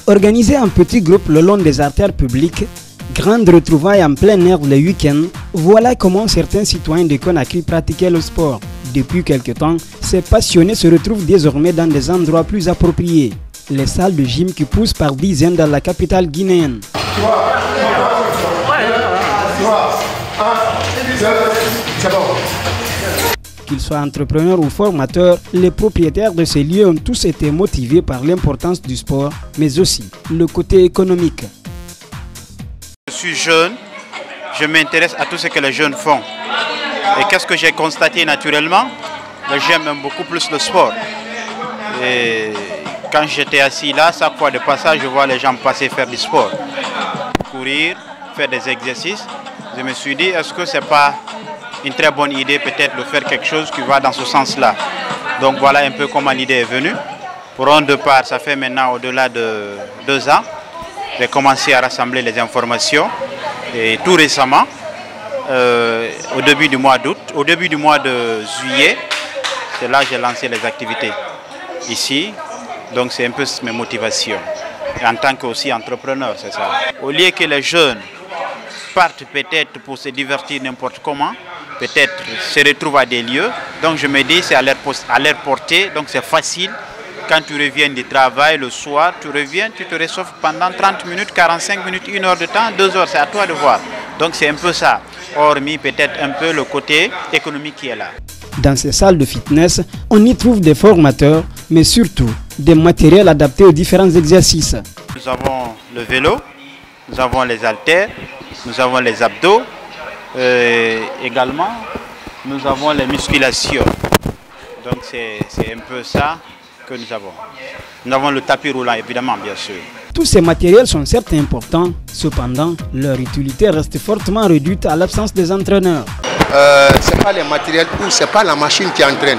Organisé en petits groupes le long des artères publiques, grande retrouvaille en plein air le week-end, voilà comment certains citoyens de Conakry pratiquaient le sport. Depuis quelque temps, ces passionnés se retrouvent désormais dans des endroits plus appropriés. Les salles de gym qui poussent par dizaines dans la capitale guinéenne. Qu'ils soient entrepreneurs ou formateurs, les propriétaires de ces lieux ont tous été motivés par l'importance du sport, mais aussi le côté économique. Je suis jeune, je m'intéresse à tout ce que les jeunes font. Et qu'est-ce que j'ai constaté naturellement? Les jeunes aiment beaucoup plus le sport. Et quand j'étais assis là, chaque fois de passage, je vois les gens passer faire du sport. Courir, faire des exercices. Je me suis dit, est-ce que ce n'est pas une très bonne idée peut-être de faire quelque chose qui va dans ce sens-là? Donc voilà un peu comment l'idée est venue. Pour un départ, ça fait maintenant au-delà de 2 ans. J'ai commencé à rassembler les informations. Et tout récemment, au début du mois d'août, au début du mois de juillet, c'est là que j'ai lancé les activités ici. Donc c'est un peu mes motivations. Et en tant qu'aussi entrepreneur, c'est ça. Au lieu que les jeunes partent peut-être pour se divertir n'importe comment, peut-être se retrouvent à des lieux. Donc je me dis c'est à leur portée, donc c'est facile. Quand tu reviens du travail le soir, tu reviens, tu te réchauffes pendant 30 minutes, 45 minutes, 1 heure de temps, 2 heures, c'est à toi de voir. Donc c'est un peu ça, hormis peut-être un peu le côté économique qui est là. Dans ces salles de fitness, on y trouve des formateurs, mais surtout des matériels adaptés aux différents exercices. Nous avons le vélo, nous avons les haltères, nous avons les abdos, également nous avons les musculations. Donc c'est un peu ça que nous avons. Nous avons le tapis roulant évidemment bien sûr. Tous ces matériels sont certes importants, cependant leur utilité reste fortement réduite à l'absence des entraîneurs. Ce n'est pas les matériels ou ce n'est pas la machine qui entraîne,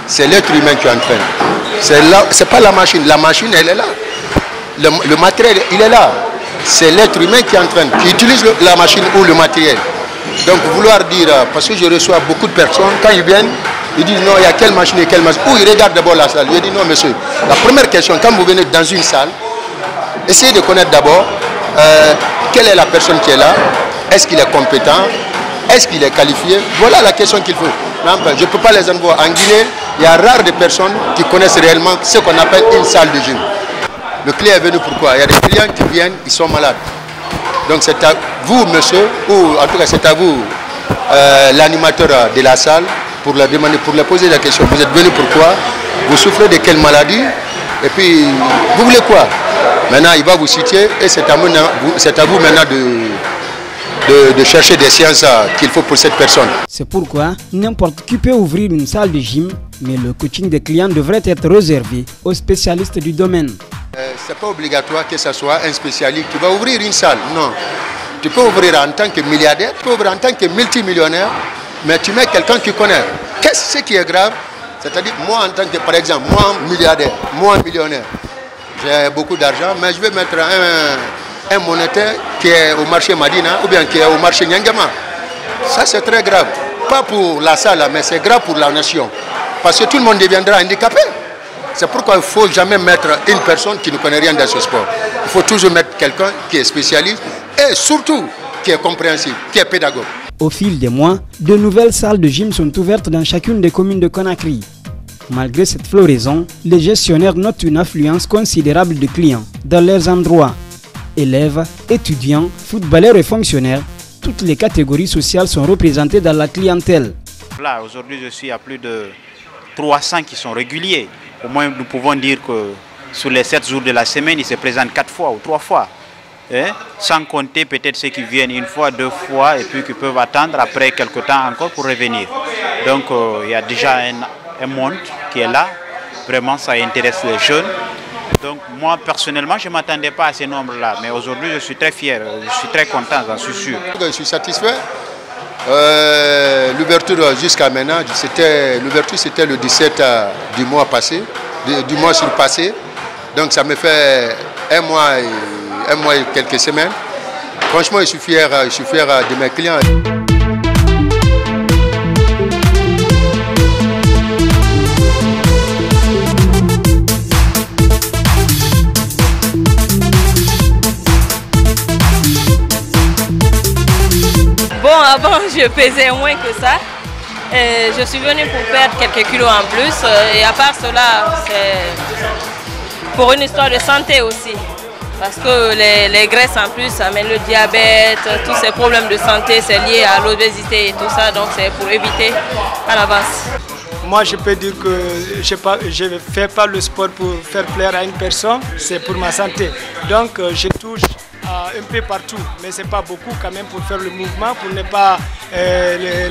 c'est l'être humain qui entraîne. Ce n'est pas la machine elle est là. Le matériel il est là. C'est l'être humain qui entraîne, qui utilise la machine ou le matériel. Donc vouloir dire, parce que je reçois beaucoup de personnes, quand ils viennent, ils disent non, il y a quelle machine et quelle machine. Ou ils regardent d'abord la salle. Je dis non monsieur, la première question, quand vous venez dans une salle, essayez de connaître d'abord quelle est la personne qui est là, est-ce qu'il est compétent, est-ce qu'il est qualifié. Voilà la question qu'il faut. Je ne peux pas les envoyer en Guinée, il y a rare de personnes qui connaissent réellement ce qu'on appelle une salle de gym. Le client est venu pourquoi? Il y a des clients qui viennent, ils sont malades. Donc c'est à vous, monsieur, ou en tout cas c'est à vous, l'animateur de la salle, pour leur demander, pour leur poser la question. Vous êtes venu pourquoi? Vous souffrez de quelle maladie? Et puis, vous voulez quoi? Maintenant, il va vous citer et c'est à vous maintenant de chercher des séances qu'il faut pour cette personne. C'est pourquoi n'importe qui peut ouvrir une salle de gym, mais le coaching des clients devrait être réservé aux spécialistes du domaine. Ce n'est pas obligatoire que ce soit un spécialiste qui va ouvrir une salle, non. Tu peux ouvrir en tant que milliardaire, tu peux ouvrir en tant que multimillionnaire, mais tu mets quelqu'un qui connaît. Qu'est-ce qui est grave? C'est-à-dire, moi en tant que, par exemple, moi milliardaire, moi millionnaire, j'ai beaucoup d'argent, mais je vais mettre un monétaire qui est au marché Madina ou bien qui est au marché Nyangama. Ça c'est très grave. Pas pour la salle, mais c'est grave pour la nation. Parce que tout le monde deviendra handicapé. C'est pourquoi il ne faut jamais mettre une personne qui ne connaît rien dans ce sport. Il faut toujours mettre quelqu'un qui est spécialiste et surtout qui est compréhensible, qui est pédagogue. Au fil des mois, de nouvelles salles de gym sont ouvertes dans chacune des communes de Conakry. Malgré cette floraison, les gestionnaires notent une affluence considérable de clients dans leurs endroits. Élèves, étudiants, footballeurs et fonctionnaires, toutes les catégories sociales sont représentées dans la clientèle. Là, aujourd'hui, je suis à plus de 300 qui sont réguliers. Au moins, nous pouvons dire que sur les 7 jours de la semaine, ils se présentent 4 fois ou 3 fois. Sans compter peut-être ceux qui viennent 1 fois, 2 fois et puis qui peuvent attendre après quelques temps encore pour revenir. Donc, il y a déjà un monde qui est là. Vraiment, ça intéresse les jeunes. Donc, moi, personnellement, je ne m'attendais pas à ces nombres-là. Mais aujourd'hui, je suis très fier, je suis très content, j'en suis sûr. Je suis satisfait. L'ouverture jusqu'à maintenant, l'ouverture c'était le 17 du mois passé, du mois surpassé. Donc ça me fait un mois et quelques semaines. Franchement, je suis fier de mes clients. avant, je pesais moins que ça. Et je suis venue pour perdre quelques kilos en plus. Et à part cela, c'est pour une histoire de santé aussi. Parce que les graisses en plus amènent le diabète, tous ces problèmes de santé, c'est lié à l'obésité et tout ça. Donc c'est pour éviter à l'avance. Moi, je peux dire que je ne fais pas le sport pour faire plaire à une personne, c'est pour ma santé. Donc, je touche un peu partout, mais ce n'est pas beaucoup quand même pour faire le mouvement, pour ne pas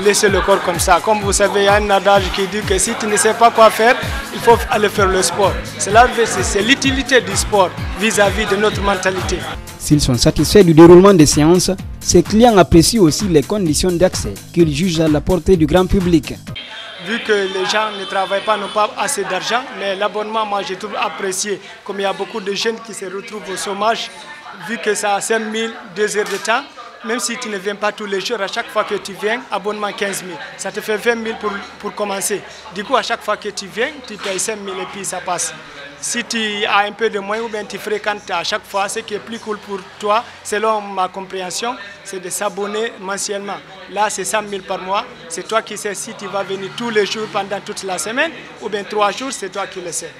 laisser le corps comme ça. Comme vous savez, il y a un adage qui dit que si tu ne sais pas quoi faire, il faut aller faire le sport. C'est l'utilité du sport vis-à-vis de notre mentalité. S'ils sont satisfaits du déroulement des séances, ces clients apprécient aussi les conditions d'accès qu'ils jugent à la portée du grand public. Vu que les gens ne travaillent pas, n'ont pas assez d'argent, mais l'abonnement, moi, je trouve apprécié. Comme il y a beaucoup de jeunes qui se retrouvent au chômage, vu que ça a 5 000, 2 heures de temps, même si tu ne viens pas tous les jours, à chaque fois que tu viens, abonnement 15 000. Ça te fait 20 000 pour commencer. Du coup, à chaque fois que tu viens, tu payes 5 000 et puis ça passe. Si tu as un peu de moins ou bien tu fréquentes à chaque fois, ce qui est plus cool pour toi, selon ma compréhension, c'est de s'abonner mensuellement. Là, c'est 100 000 par mois. C'est toi qui sais si tu vas venir tous les jours pendant toute la semaine ou bien 3 jours, c'est toi qui le sais.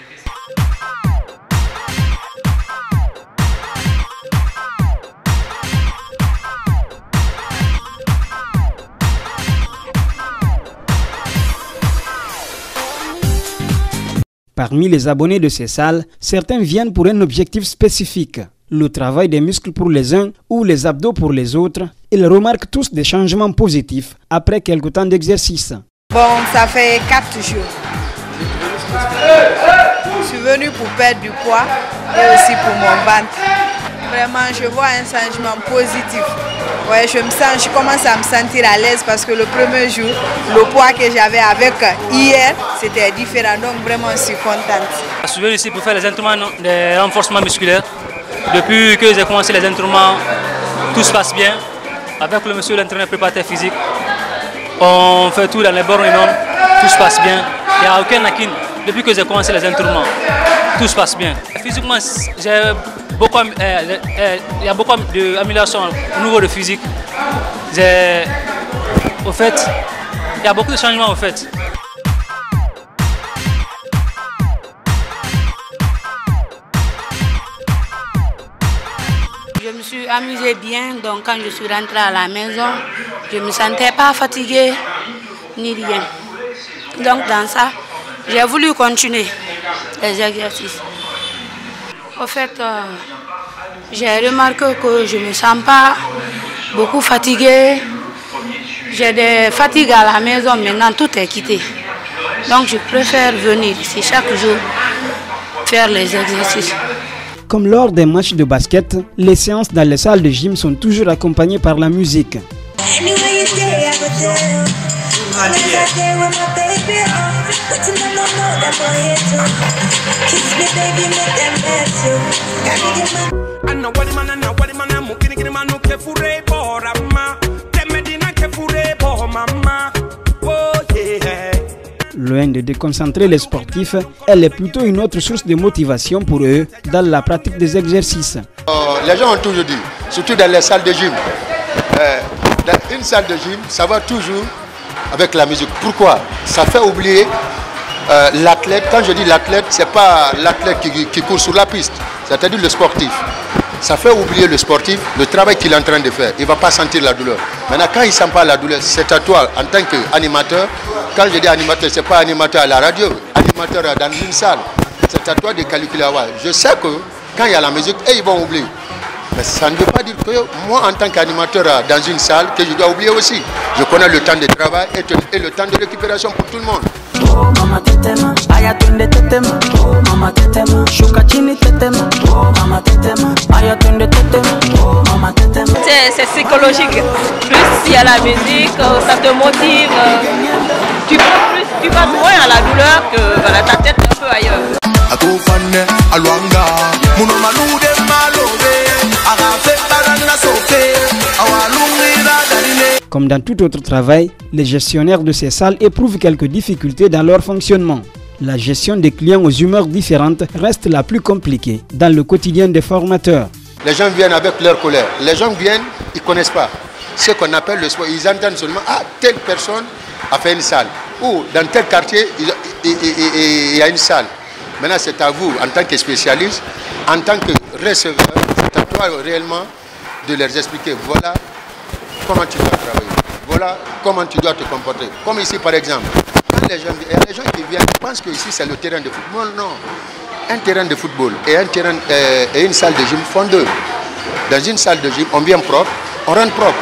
Parmi les abonnés de ces salles, certains viennent pour un objectif spécifique, le travail des muscles pour les uns ou les abdos pour les autres. Ils remarquent tous des changements positifs après quelques temps d'exercice. Bon, ça fait 4 jours. Je suis venue pour perdre du poids et aussi pour mon ventre. Vraiment, je vois un changement positif. Ouais, je commence à me sentir à l'aise parce que le premier jour, le poids que j'avais avec hier, c'était différent. Donc vraiment, je suis contente. Je suis venue ici pour faire les entraînements de renforcement musculaire. Depuis que j'ai commencé les entraînements, tout se passe bien. Avec le monsieur l'entraîneur préparateur physique, on fait tout dans les bornes et normes, tout se passe bien. Il n'y a aucun acquis. Depuis que j'ai commencé les entraînements, tout se passe bien. Physiquement, il y a beaucoup d'amélioration au niveau de physique. Au fait, il y a beaucoup de changements au fait. Je me suis amusée bien, donc quand je suis rentrée à la maison, je ne me sentais pas fatiguée ni rien. Donc dans ça, j'ai voulu continuer les exercices. Au fait, j'ai remarqué que je ne me sens pas beaucoup fatiguée. J'ai des fatigues à la maison, maintenant tout est quitté. Donc je préfère venir ici chaque jour faire les exercices. Comme lors des matchs de basket, les séances dans les salles de gym sont toujours accompagnées par la musique. Loin de déconcentrer les sportifs, elle est plutôt une autre source de motivation pour eux dans la pratique des exercices. Les gens ont toujours dit, surtout dans les salles de gym, dans une salle de gym, ça va toujours avec la musique. Pourquoi? Ça fait oublier l'athlète. Quand je dis l'athlète, ce n'est pas l'athlète qui court sur la piste, c'est-à-dire le sportif. Ça fait oublier le sportif, le travail qu'il est en train de faire. Il ne va pas sentir la douleur. Maintenant, quand il ne sent pas la douleur, c'est à toi, en tant qu'animateur. Quand je dis animateur, ce n'est pas animateur à la radio, animateur dans une salle. C'est à toi de calculer. Je sais que quand il y a la musique, ils vont oublier. Mais ça ne veut pas dire que moi, en tant qu'animateur dans une salle, que je dois oublier aussi. Je connais le temps de travail et le temps de récupération pour tout le monde. C'est psychologique. Plus il y a la musique, ça te motive. Tu passes moins à la douleur que voilà, ta tête est un peu ailleurs. Comme dans tout autre travail, les gestionnaires de ces salles éprouvent quelques difficultés dans leur fonctionnement. La gestion des clients aux humeurs différentes reste la plus compliquée dans le quotidien des formateurs. Les gens viennent avec leur colère. Les gens viennent, ils ne connaissent pas. ce qu'on appelle le sport. Ils entendent seulement, ah, telle personne a fait une salle. Ou dans tel quartier, il y a une salle. Maintenant, c'est à vous, en tant que spécialiste, en tant que receveur, c'est à toi réellement de leur expliquer, voilà comment tu dois travailler, voilà comment tu dois te comporter. Comme ici, par exemple, quand les gens, il y a des gens qui viennent, ils pensent que ici c'est le terrain de football. Non. Un terrain de football et une salle de gym font deux. Dans une salle de gym, on vient propre, on rentre propre.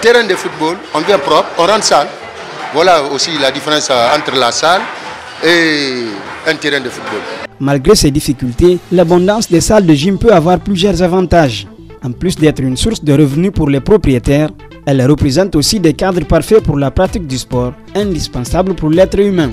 Terrain de football, on vient propre, on rentre sale. Voilà aussi la différence entre la salle et un terrain de football. Malgré ces difficultés, l'abondance des salles de gym peut avoir plusieurs avantages. En plus d'être une source de revenus pour les propriétaires, elle représente aussi des cadres parfaits pour la pratique du sport, indispensables pour l'être humain.